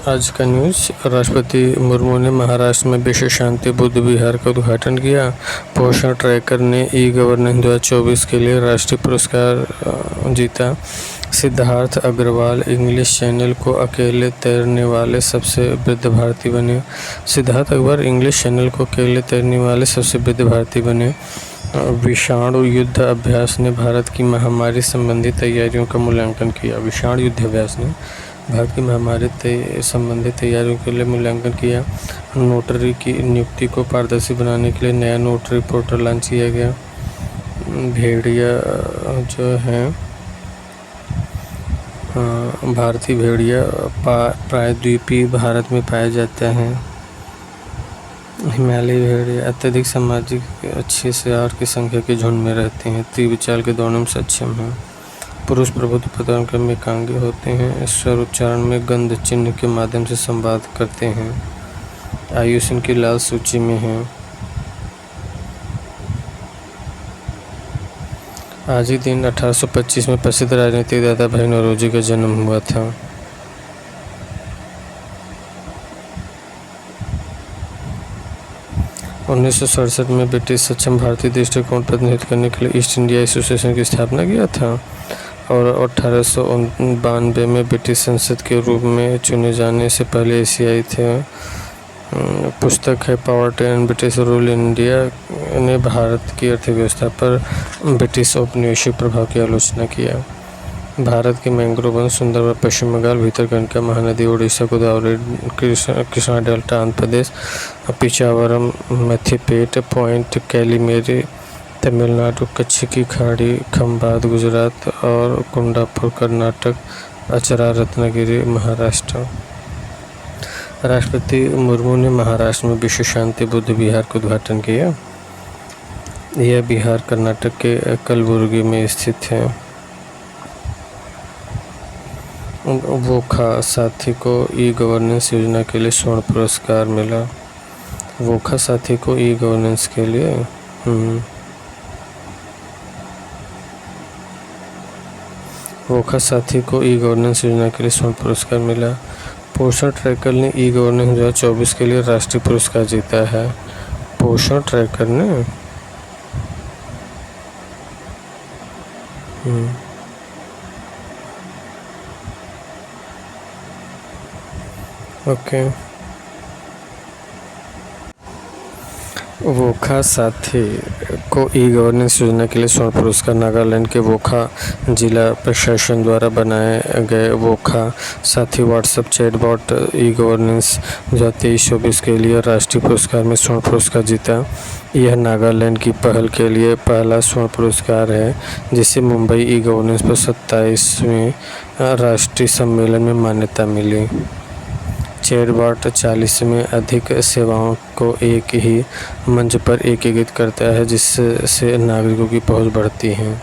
आज का न्यूज़। राष्ट्रपति मुर्मू ने महाराष्ट्र में विश्व शांति बुद्ध विहार का उद्घाटन किया। पोषण ट्रैकर ने ई गवर्नेंस 2024 के लिए राष्ट्रीय पुरस्कार जीता। सिद्धार्थ अग्रवाल इंग्लिश चैनल को अकेले तैरने वाले सबसे वृद्ध भारतीय बने। सिद्धार्थ अग्रवाल इंग्लिश चैनल को अकेले तैरने वाले सबसे वृद्ध भारतीय बने। विषाणु युद्ध अभ्यास ने भारत की महामारी संबंधी तैयारियों का मूल्यांकन किया। विषाणु युद्ध अभ्यास ने भारत की महामारी संबंधित तैयारियों के लिए मूल्यांकन किया। नोटरी की नियुक्ति को पारदर्शी बनाने के लिए नया नोटरी पोर्टल लॉन्च किया गया। भेड़िया जो हैं भारतीय भेड़िया प्रायद्वीपीय भारत में पाए जाते हैं। हिमालयी भेड़िया अत्यधिक सामाजिक अच्छे से आहार की संख्या के झुंड में रहते हैं। तीव्र चाल के दौड़ने में सक्षम हैं। पुरुष प्रभुत्व प्रदान करने में एकांगी होते हैं। स्वर उच्चारण में गंध चिन्ह के माध्यम से संवाद करते हैं। आयुष्मान की लाल सूची में हैं। आज ही दिन 1825 में प्रसिद्ध राजनीतिक दादा भाई नौरोजी का जन्म हुआ था। उन्नीस में ब्रिटिश सक्षम भारतीय दृष्टिकोण प्रतिनिधित्व करने के लिए ईस्ट इंडिया एसोसिएशन की स्थापना किया था और 1892 में ब्रिटिश संसद के रूप में चुने जाने से पहले एशियाई थे। पुस्तक है power and British rule in India ने भारत की अर्थव्यवस्था पर ब्रिटिश औपनिवेशिक प्रभाव की आलोचना किया। भारत के मैंग्रोव वन सुंदरबन पश्चिम बंगाल भितरकनिका महानदी उड़ीसा गोदावरी कृष्णा डेल्टा आंध्र प्रदेश पिचावरम मेथिपेट पॉइंट कैलीमेरी तमिलनाडु कच्छ की खाड़ी खंबात गुजरात और कुंडापुर कर्नाटक अचरा रत्नागिरी महाराष्ट्र। राष्ट्रपति मुर्मू ने महाराष्ट्र में विश्व शांति बुद्ध विहार का उद्घाटन किया। यह विहार कर्नाटक के कलबुर्गी में स्थित है। वोखा साथी को ई गवर्नेंस योजना के लिए स्वर्ण पुरस्कार मिला। वोखा साथी को ई गवर्नेंस के लिए वोखा साथी को ई गवर्नेंस योजना के लिए स्वर्ण पुरस्कार मिला। पोषण ट्रैकर ने ई गवर्नेंस 2024 के लिए राष्ट्रीय पुरस्कार जीता है। पोषण ट्रैकर ने ओके। वोखा साथी को ई गवर्नेंस योजना के लिए स्वर्ण पुरस्कार नागालैंड के वोखा जिला प्रशासन द्वारा बनाए गए वोखा साथी व्हाट्सएप चैटबॉट ई गवर्नेंस 2023-24 के लिए राष्ट्रीय पुरस्कार में स्वर्ण पुरस्कार जीता। यह नागालैंड की पहल के लिए पहला स्वर्ण पुरस्कार है जिसे मुंबई ई गवर्नेंस पर 27वें राष्ट्रीय सम्मेलन में मान्यता मिली। चैटबॉट 40 में अधिक सेवाओं को एक ही मंच पर एकीकृत करता है जिससे नागरिकों की पहुंच बढ़ती है।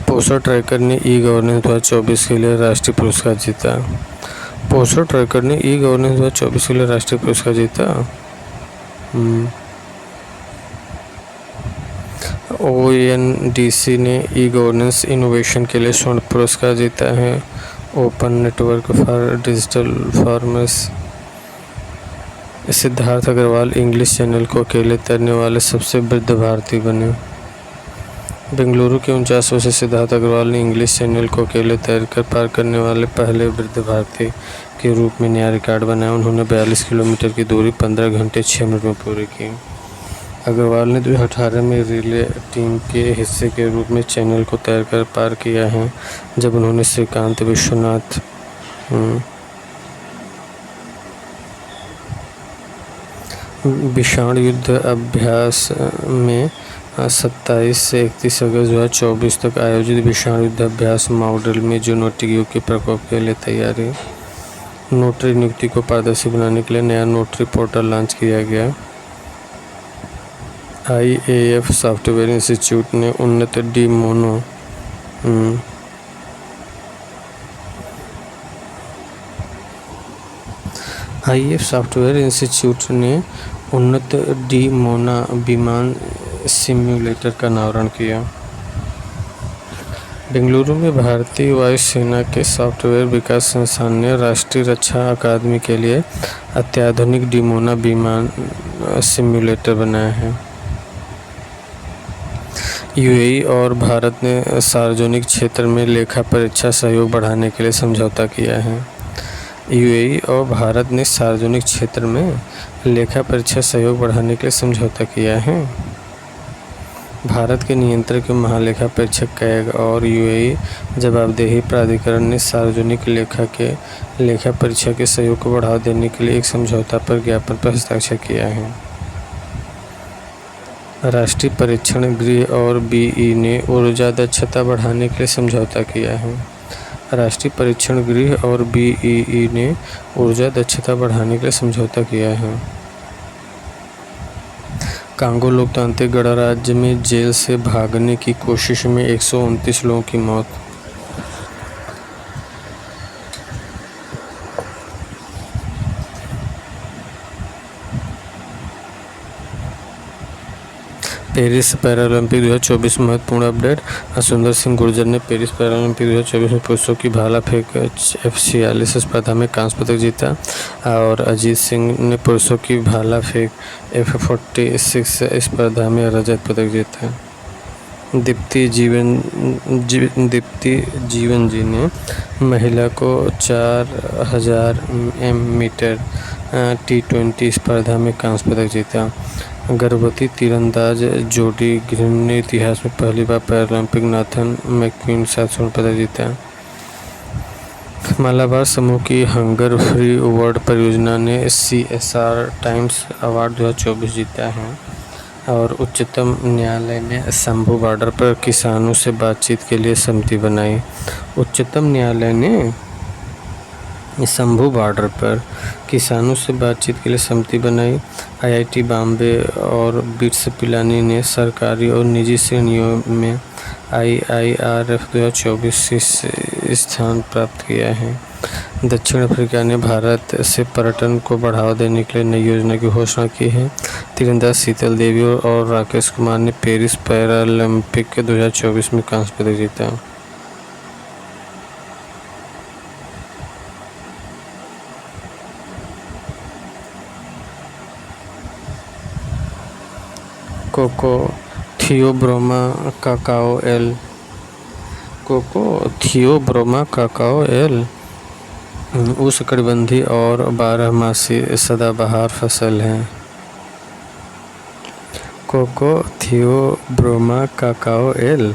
पोषण ट्रैकर ने ई गवर्नेंस 2024 के लिए राष्ट्रीय पुरस्कार जीता। पोषण ट्रैकर ने ई गवर्नेंस 2024 के लिए राष्ट्रीय पुरस्कार जीता। ONDC ने ई गवर्नेंस इनोवेशन के लिए स्वर्ण पुरस्कार जीता है। Open network for digital farmers. Siddharth Agarwal English channel को अकेले तैरने वाले सबसे वृद्ध भारतीय बने। बेंगलुरु के 49 वर्षीय सिद्धार्थ अग्रवाल ने इंग्लिश चैनल को अकेले तैरकर पार करने वाले पहले वृद्ध भारतीय के रूप में नया रिकॉर्ड बनाया। उन्होंने 42 किलोमीटर की दूरी 15 घंटे 6 मिनट में पूरी की। अग्रवाल ने 2018 में रिले टीम के हिस्से के रूप में चैनल को तैरकर पार किया है जब उन्होंने श्रीकांत विश्वनाथ विषाणु युद्ध अभ्यास में 27 से 31 अगस्त 2024 तक आयोजित विषाणु युद्ध अभ्यास मॉडल में जूनोटिक युग के प्रकोप के लिए तैयारी। नोटरी नियुक्ति को पारदर्शी बनाने के लिए नया नोटरी पोर्टल लॉन्च किया गया। IAF सॉफ्टवेयर इंस्टीट्यूट ने उन्नत IAF सॉफ्टवेयर इंस्टीट्यूट ने उन्नत डिमोना विमान सिम्युलेटर का अनावरण किया। बेंगलुरु में भारतीय वायुसेना के सॉफ्टवेयर विकास संस्थान ने राष्ट्रीय रक्षा अकादमी के लिए अत्याधुनिक डिमोना विमान सिम्युलेटर बनाया है। यूएई और भारत ने सार्वजनिक क्षेत्र में लेखा परीक्षा सहयोग बढ़ाने के लिए समझौता किया है। यूएई और भारत ने सार्वजनिक क्षेत्र में लेखा परीक्षा सहयोग बढ़ाने के लिए समझौता किया है। भारत के नियंत्रक महालेखा परीक्षक कैग और यूएई जवाबदेही प्राधिकरण ने सार्वजनिक लेखा परीक्षा के सहयोग को बढ़ावा देने के लिए एक समझौता पर ज्ञापन पर हस्ताक्षर किया है। राष्ट्रीय परीक्षण गृह और बीई ने ऊर्जा दक्षता बढ़ाने के लिए समझौता किया है। राष्ट्रीय परीक्षण गृह और बीई ने ऊर्जा दक्षता बढ़ाने के लिए समझौता किया है। कांगो लोकतांत्रिक गणराज्य में जेल से भागने की कोशिश में 129 लोगों की मौत। पेरिस पैरालंपिक 2024 महत्वपूर्ण अपडेट। सुंदर सिंह गुर्जर ने पेरिस पैरालंपिक 2024 में पुरुषों की भाला फेंक F46 स्पर्धा में कांस्य पदक जीता और अजीत सिंह ने पुरुषों की भाला फेंक F46 स्पर्धा में रजत पदक जीता। दीप्ति जीवन जी ने महिला को 4000 मीटर T20 स्पर्धा में कांस्य पदक जीता। गर्भवती तीरंदाज जोडी ग्रीन ने इतिहास में पहली बार पैरालंपिक नाथन मैक्यून के साथ स्वर्ण पदक जीता। मालाबार समूह की हंगर फ्री वर्ल्ड परियोजना ने CSR टाइम्स अवार्ड 2024 जीता है। और उच्चतम न्यायालय ने शंभू बॉर्डर पर किसानों से बातचीत के लिए समिति बनाई। उच्चतम न्यायालय ने शंभू बॉर्डर पर किसानों से बातचीत के लिए समिति बनाई। IIT बॉम्बे और बिट्स पिलानी ने सरकारी और निजी श्रेणियों में IIRF 2024 स्थान प्राप्त किया है। दक्षिण अफ्रीका ने भारत से पर्यटन को बढ़ावा देने के लिए नई योजना की घोषणा की है। तीरंदाज शीतल देवी और राकेश कुमार ने पेरिस पैरालंपिक 2024 में कांस्य पदक जीता। कोको थियोब्रोमा काकाओ एल उष्णकटिबंधीय और 12मासी सदाबहार फसल है। कोको थियोब्रोमा काकाओ एल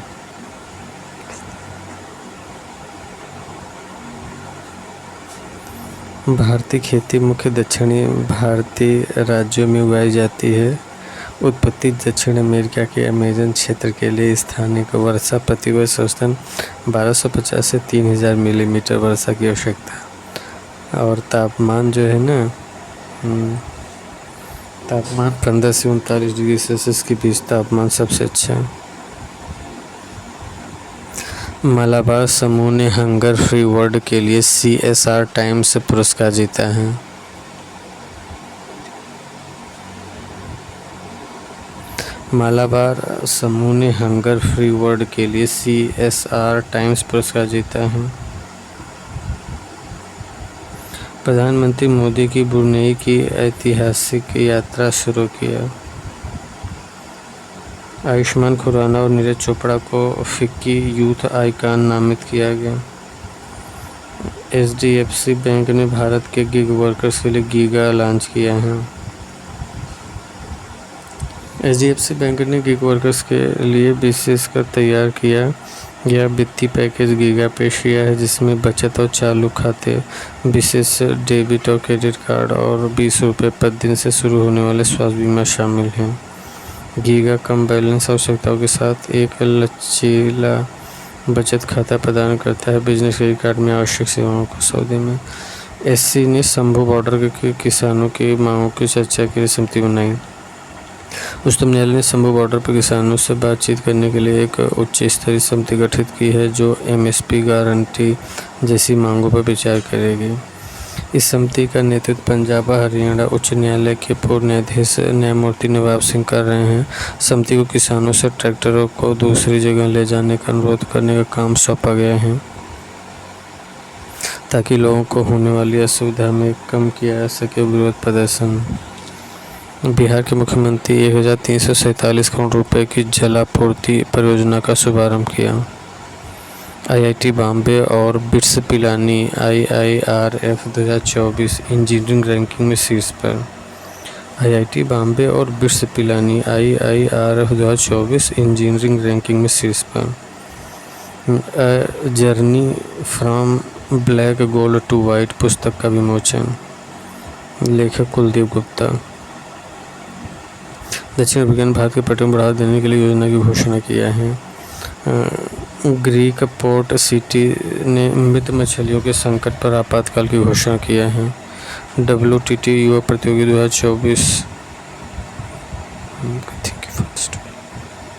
भारतीय खेती मुख्य दक्षिणी भारतीय राज्यों में उगाई जाती है। उत्पत्ति दक्षिण अमेरिका के अमेज़न क्षेत्र के लिए स्थानीय वर्षा प्रतिवर्ष औसतन 1250 से 3000 मिलीमीटर वर्षा की आवश्यकता। और तापमान जो है ना तापमान 15 से 39 डिग्री सेल्सियस के बीच तापमान सबसे अच्छा है। मालाबार समूह ने हंगर फ्री वर्ल्ड के लिए CSR टाइम्स पुरस्कार जीता है। मालाबार समूह ने हंगर फ्री वर्ल्ड के लिए CSR टाइम्स पुरस्कार जीता है। प्रधानमंत्री मोदी की ब्रुनेई की ऐतिहासिक यात्रा शुरू किया। आयुष्मान खुराना और नीरज चोपड़ा को फिक्की यूथ आइकॉन नामित किया गया। HDFC बैंक ने भारत के गिग वर्कर्स के लिए गीगा लॉन्च किया है। HDFC बैंक ने गिग वर्कर्स के लिए विशेषकर तैयार किया गया वित्तीय पैकेज गीगा पेश किया है, जिसमें बचत और चालू खाते, विशेष डेबिट और क्रेडिट कार्ड और 20 रुपये प्रति दिन से शुरू होने वाले स्वास्थ्य बीमा शामिल हैं। गीगा कम बैलेंस आवश्यकताओं के साथ एक लचीला बचत खाता प्रदान करता है। बिजनेस क्रेडिट कार्ड में आवश्यक सेवाओं को सौदे में SC ने शंभू बॉर्डर के किसानों की मांगों की चर्चा के लिए समिति बनाई। उच्चतम न्यायालय ने शंभू बॉर्डर पर किसानों से बातचीत करने के लिए एक उच्च स्तरीय समिति गठित की है, जो MSP गारंटी जैसी मांगों पर विचार करेगी। इस समिति का नेतृत्व पंजाब और हरियाणा उच्च न्यायालय के पूर्व न्यायाधीश न्यायमूर्ति नवाब सिंह कर रहे हैं। समिति को किसानों से ट्रैक्टरों को दूसरी जगह ले जाने का अनुरोध करने का काम सौंपा गया है, ताकि लोगों को होने वाली असुविधा में कम किया जा सके। विरोध प्रदर्शन। बिहार के मुख्यमंत्री 1347 करोड़ रुपए की जलापूर्ति परियोजना का शुभारंभ किया। IIT बॉम्बे और BITS Pilani IIRF 2024 engineering ranking में शीर्ष पर। IIT बॉम्बे और BITS Pilani IIRF 2024 engineering ranking में शीर्ष पर। Journey from black gold to white पुस्तक का विमोचन। लेखक कुलदीप गुप्ता। दक्षिण अफ्रीका भारत के पर्यटन बढ़ावा देने के लिए योजना की घोषणा किया है। ग्रीक पोर्ट सिटी ने मृत मछलियों के संकट पर आपातकाल की घोषणा किया है। WTT युवा प्रतियोगी 2024